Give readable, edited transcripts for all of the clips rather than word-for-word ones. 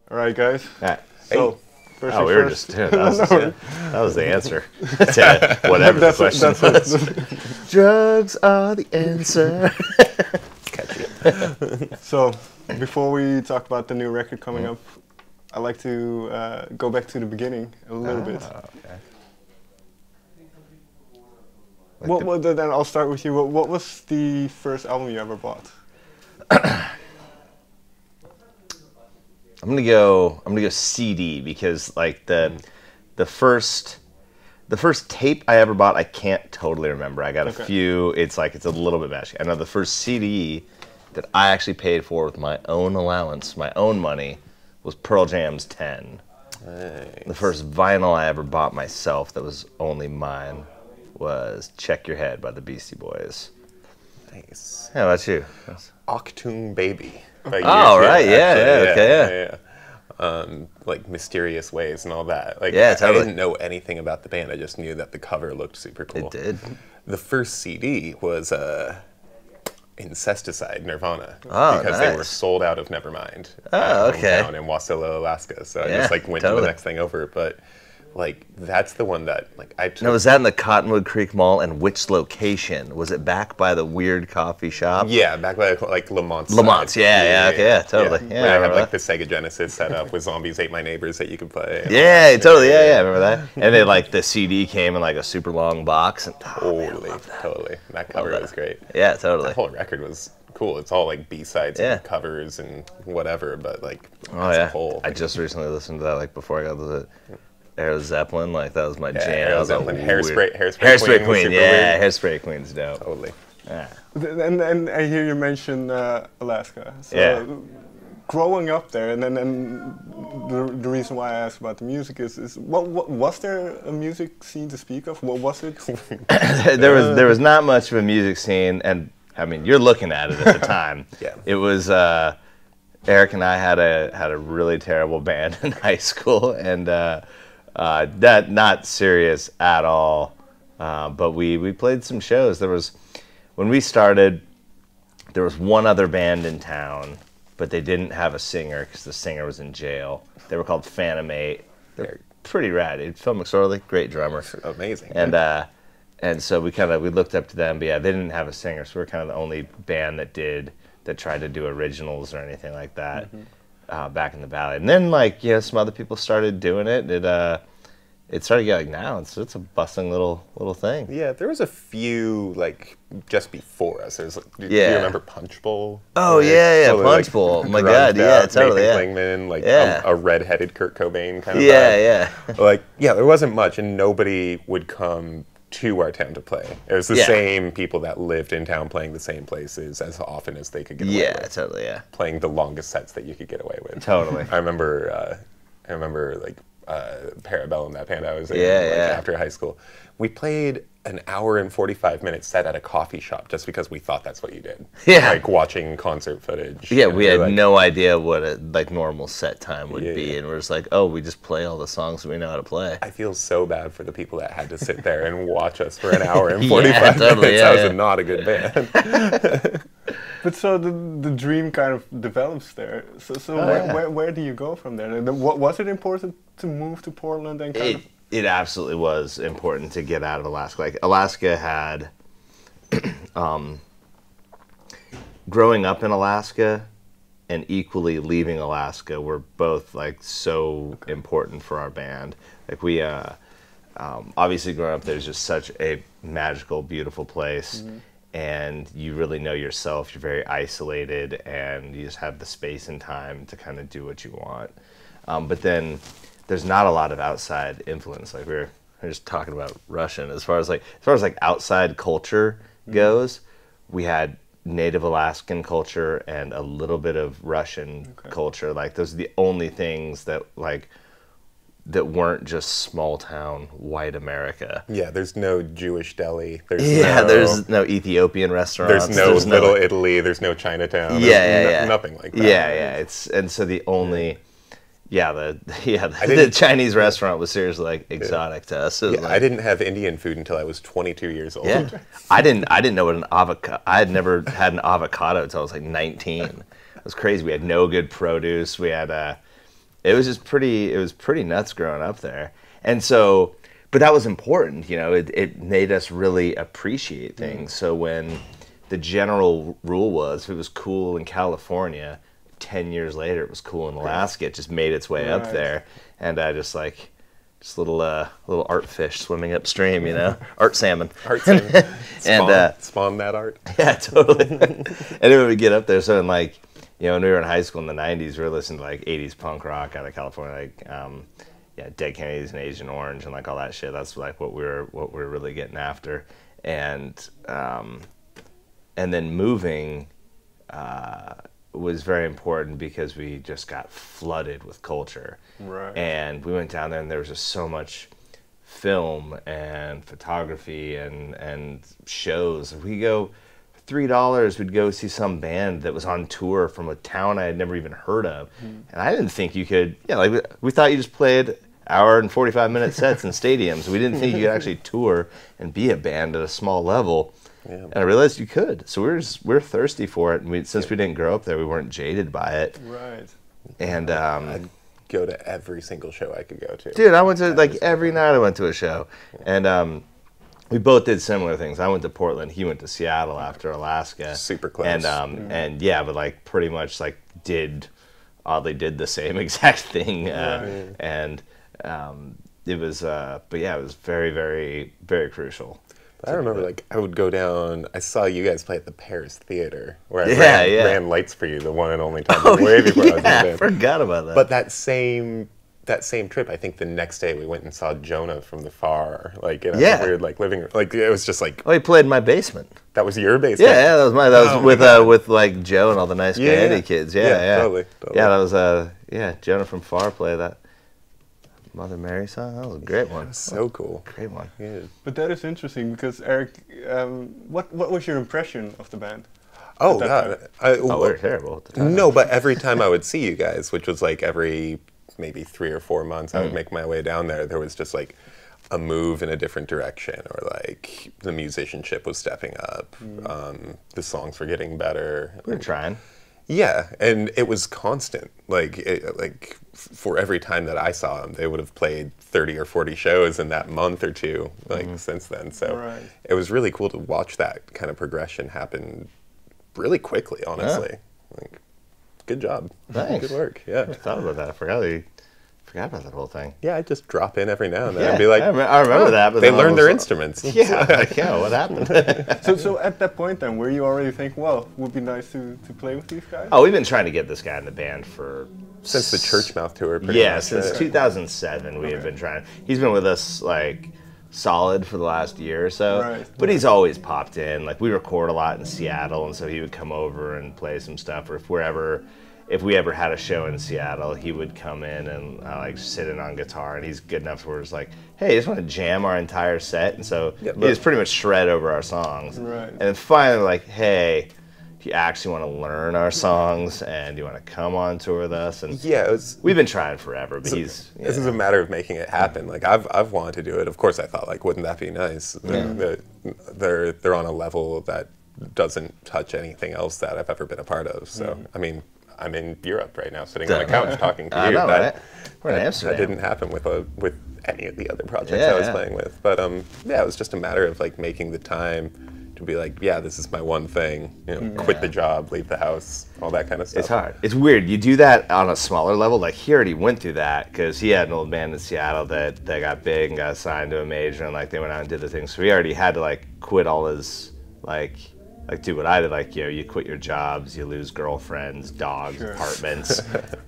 All right, guys. Right. So, first Oh, things we were first. just that was the answer to whatever the question was. Drugs are the answer. Catchy. So, before we talk about the new record coming up, I'd like to go back to the beginning a little bit. Okay. Then I'll start with you. What was the first album you ever bought? I'm gonna go CD because like the first tape I ever bought I can't totally remember. I got a few. It's a little bit mashy. I know the first CD that I actually paid for with my own allowance, my own money, was Pearl Jam's 10. Nice. The first vinyl I ever bought myself that was only mine was Check Your Head by the Beastie Boys. Nice. How about you? Achtung Baby. Oh, right, yeah. Like Mysterious Ways and all that. Like, yeah, totally. I didn't know anything about the band. I just knew that the cover looked super cool. It did. The first CD was Incesticide, Nirvana. Oh, because nice. they were sold out of Nevermind. Oh, okay. Down in Wasilla, Alaska. So I Yeah, just went to totally. the next thing over. But like that's the one that I took. Now, was that in the Cottonwood Creek Mall, and which location? Was it back by the weird coffee shop? Yeah, back by like Lamont's. Lamont's, yeah, totally. Yeah, Where I I had remember like that. the Sega Genesis set up with Zombies Ate My Neighbors that you could play. Yeah, totally. Yeah, I remember that. And then like the CD came in like a super long box. And, Totally. That cover was great. Yeah, totally. The whole record was cool. It's all like B-sides Yeah. and covers and whatever, but like Oh as yeah. a whole. I just recently listened to that like before I got the Aero Zeppelin. Like that was my jam. Aero That was a Zeppelin, weird- Hairspray Queen was Queen. super Yeah, weird. Hairspray Queen's dope. Totally. Yeah. And I hear you mention Alaska. So, Yeah. growing up there, and then the reason why I asked about the music is what was there a music scene to speak of? What was it? there was not much of a music scene, and I mean you're looking at it at the time. Yeah. It was Eric and I had a really terrible band in high school, and that not serious at all. But we played some shows. When we started, there was one other band in town, but they didn't have a singer because the singer was in jail. They were called Phantom 8. They're pretty rad. Dude. Phil McSorley, great drummer. Amazing. And so we looked up to them, but yeah, they didn't have a singer, so we were kind of the only band that tried to do originals or anything like that back in the Valley. And then some other people started doing it. It started getting now it's a bustling little thing. Yeah, there was a few like just before us. There's do you Yeah. remember Punch Bowl? Oh, yeah, Punch Bowl. Oh my God, yeah, totally, yeah. Nathan Klingman, Yeah. a redheaded Kurt Cobain kind of Yeah, vibe. There wasn't much, and nobody would come to our town to play. It was the Yeah. same people that lived in town playing the same places as often as they could get away yeah, with. totally, yeah, Playing the longest sets that you could get away with. totally. I remember Parabellum, that band I was in Yeah. after high school. We played an hour and 45 minute set at a coffee shop just because we thought that's what you did. Yeah. Like watching concert footage. Yeah, And we we're had like, no idea what a normal set time would be, Yeah. and we're just like, oh, we just play all the songs that we know how to play. I feel so bad for the people that had to sit there and watch us for an hour and Yeah, 45 totally, minutes. yeah, That was yeah. not a good band. But so the dream kind of develops there. So where do you go from there? Was it important to move to Portland and kind of? It absolutely was important to get out of Alaska. Like Alaska had, growing up in Alaska and equally leaving Alaska were both like so important for our band. Like we, obviously growing up there's just such a magical, beautiful place. And you really know yourself. You're very isolated, and you just have the space and time to kind of do what you want. But then there's not a lot of outside influence. Like we were just talking about Russian. As far as outside culture goes, we had Native Alaskan culture and a little bit of Russian culture. Like those are the only things that weren't just small town white America. Yeah, there's no Jewish deli. There's no Ethiopian restaurants. There's no Little Italy. There's no Chinatown. There's nothing like that. Yeah. So the only, the Chinese restaurant was seriously like exotic to us. It was I didn't have Indian food until I was 22 years old. Yeah, I didn't know what an avocado. I had never had an avocado until I was like 19. It was crazy. We had no good produce. We had It was just it was pretty nuts growing up there. And so, but that was important, you know, it made us really appreciate things. So when the general rule was, if it was cool in California, 10 years later it was cool in Alaska. It just made its way up there. And I just like, just little art fish swimming upstream, you know, art salmon. Art salmon. And spawn that art. Yeah, totally. And then when we get up there, so in like, you know, when we were in high school in the 90s, we were listening to like 80s punk rock out of California, like yeah, Dead Kennedys and Agent Orange and like all that shit. That's like what we were really getting after. And then moving was very important because we just got flooded with culture. Right. And we went down there and there was just so much film and photography and shows. We go $3, we'd go see some band that was on tour from a town I had never even heard of. And I didn't think you could, like we thought you just played hour and 45-minute sets in stadiums. We didn't think you could actually tour and be a band at a small level. Yeah. And I realized you could. So we're thirsty for it. And since we didn't grow up there, we weren't jaded by it. Right. And I'd go to every single show I could go to. Dude, I went to like every night I went to a show. And we both did similar things. I went to Portland. He went to Seattle after Alaska. Super close. And yeah, but like pretty much like oddly did the same exact thing. And it was, but yeah, it was very, very, very crucial. But I remember, like, I would go down. I saw you guys play at the Paris Theater, where I ran lights for you, the one and only time way before I was in the band. I forgot about that. But that same trip, I think the next day we went and saw Jonah from the Far, like in a weird like living room. Like it was just like. Oh, he played in my basement. That was your basement. Yeah, that was mine. That was with like Joe and all the nice candy kids. Yeah, totally. Yeah, that was Jonah from Far played that. Mother Mary song? That was a great one. So cool. Great one. Yeah. But that is interesting because Eric, what was your impression of the band? Oh God, we were terrible at the time. No, but every time I would see you guys, which was like every maybe 3 or 4 months, I would make my way down there. There was just like a move in a different direction, or like the musicianship was stepping up. The songs were getting better. We were trying. Yeah, and it was constant. Like for every time that I saw them, they would have played 30 or 40 shows in that month or two, like since then. So it was really cool to watch that kind of progression happen really quickly, honestly. Yeah. Like, good job. Thanks. Good work. Yeah. I forgot about that. I forgot about that whole thing. Yeah, I'd just drop in every now and then and be like, I remember that. But they learned their instruments. Yeah, like, what happened? So at that point then, were you already thinking, well, it would be nice to play with these guys? Oh, we've been trying to get this guy in the band since the Churchmouth tour. Pretty much, since 2007 we have been trying. He's been with us like solid for the last year or so, but he's always popped in. Like we record a lot in Seattle, and so he would come over and play some stuff, or if we ever had a show in Seattle, he would come in and like sit in on guitar, and he's good enough where it's like, hey, you just want to jam our entire set? And so he just pretty much shred over our songs. Right. And then finally, like, hey, do you actually want to learn our songs, and do you want to come on tour with us? And we've been trying forever, but this is a matter of making it happen. Like I've wanted to do it. Of course, I thought, like, wouldn't that be nice? They're on a level that doesn't touch anything else that I've ever been a part of. So I mean, I'm in Europe right now, sitting on a couch talking to you. Know, right? We're in Amsterdam. That didn't happen with any of the other projects I was playing with. But it was just a matter of like making the time to be like, yeah, this is my one thing. You know, quit the job, leave the house, all that kind of stuff. It's hard. It's weird. You do that on a smaller level. Like he already went through that because he had an old band in Seattle that got big and got signed to a major, and like they went out and did the thing. So he already had to like quit all his like do what I did, like, you know, you quit your jobs, you lose girlfriends, dogs, apartments,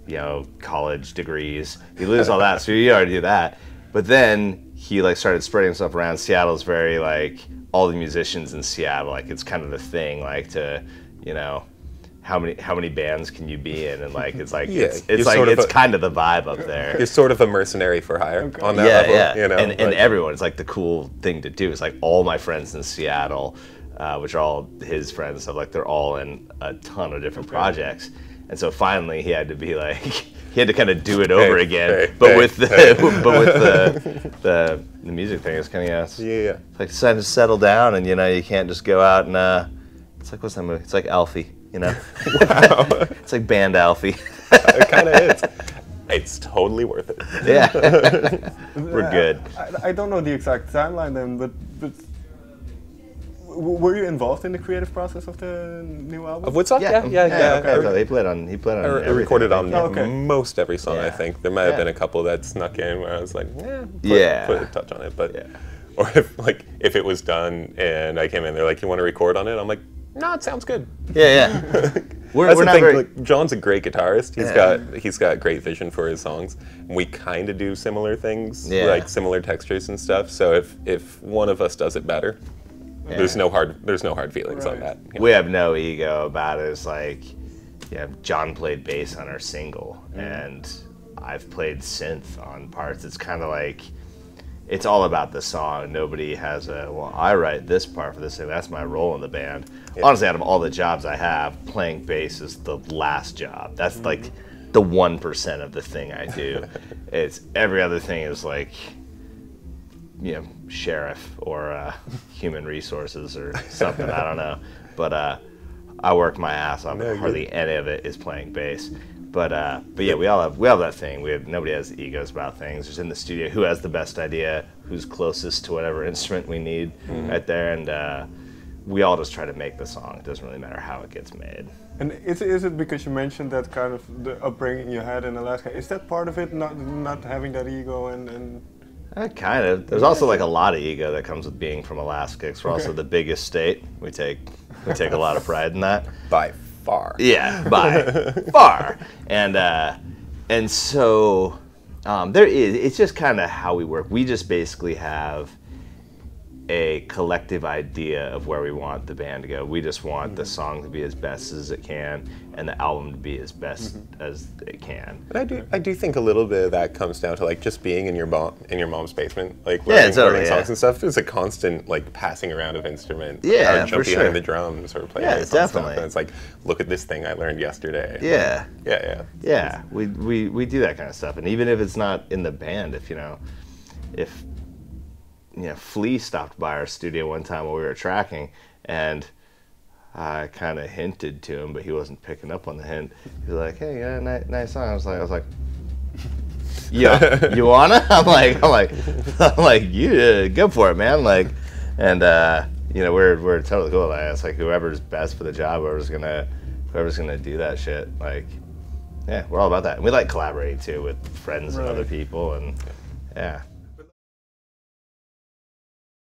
you know, college degrees, you lose all that, so you already do that. But then he like started spreading himself around. Seattle's very like, all the musicians in Seattle, like it's kind of the thing, like to, you know, how many bands can you be in, and like it's like it's kind of the vibe up there. You're sort of a mercenary for hire on that level, you know. And everyone, it's like the cool thing to do. It's like all my friends in Seattle, which are all his friends and stuff, like they're all in a ton of different projects. And so finally he had to be like, he had to kind of do it over again. But with the music thing, it's kind of, it's like it's time to settle down, and you know, you can't just go out and, it's like, what's that movie? It's like Alfie, you know? Wow. It's like Band Alfie. It kind of is. It's totally worth it. Yeah, we're good. I don't know the exact timeline then, but were you involved in the creative process of the new album? Of Woodstock? Yeah. Okay. So he played on I recorded on most every song, Yeah. I think. There might have been a couple that snuck in where I was like, put a touch on it. But or if it was done and I came in, they're like, you want to record on it? I'm like, no, it sounds good. Yeah. That's the thing. Like, John's a great guitarist. He's got great vision for his songs. We kind of do similar things, like similar textures and stuff. So if one of us does it better, there's no hard feelings on that. You know? We have no ego about it. It's like, John played bass on our single, and I've played synth on parts. It's kind of like, it's all about the song. Nobody has I write this part for this thing. That's my role in the band. Yeah. Honestly, out of all the jobs I have, playing bass is the last job. That's like the 1% of the thing I do. It's every other thing is like, sheriff or human resources or something. I don't know. But I work my ass off. Hardly any of it is playing bass. But yeah, we all have that thing. Nobody has egos about things. Just in the studio, who has the best idea, who's closest to whatever instrument we need right there, and we all just try to make the song. It doesn't really matter how it gets made. And is it because you mentioned that kind of the upbringing you had in Alaska? Is that part of it, not having that ego and kind of. There's also like a lot of ego that comes with being from Alaska. Because we're also the biggest state. We take a lot of pride in that. By far. Yeah, by far. And so there is. It's just kind of how we work. We just basically have a collective idea of where we want the band to go. We just want the song to be as best as it can, and the album to be as best as it can. But I do think a little bit of that comes down to like just being in your mom's basement, like learning songs and stuff. There's a constant like passing around of instruments. Yeah, jump behind the drums or play stuff. And it's like, look at this thing I learned yesterday. Yeah. We do that kind of stuff, and even if it's not in the band, if Flea stopped by our studio one time while we were tracking, and I kind of hinted to him, but he wasn't picking up on the hint. He was like, "Hey, nice song." I was like, "Yeah, you wanna?" I'm like, "You go for it, man!" Like, and we're totally cool. Like, it's like whoever's best for the job, whoever's gonna do that shit. Like, yeah, we're all about that. And we like collaborating too with friends and other people, and yeah.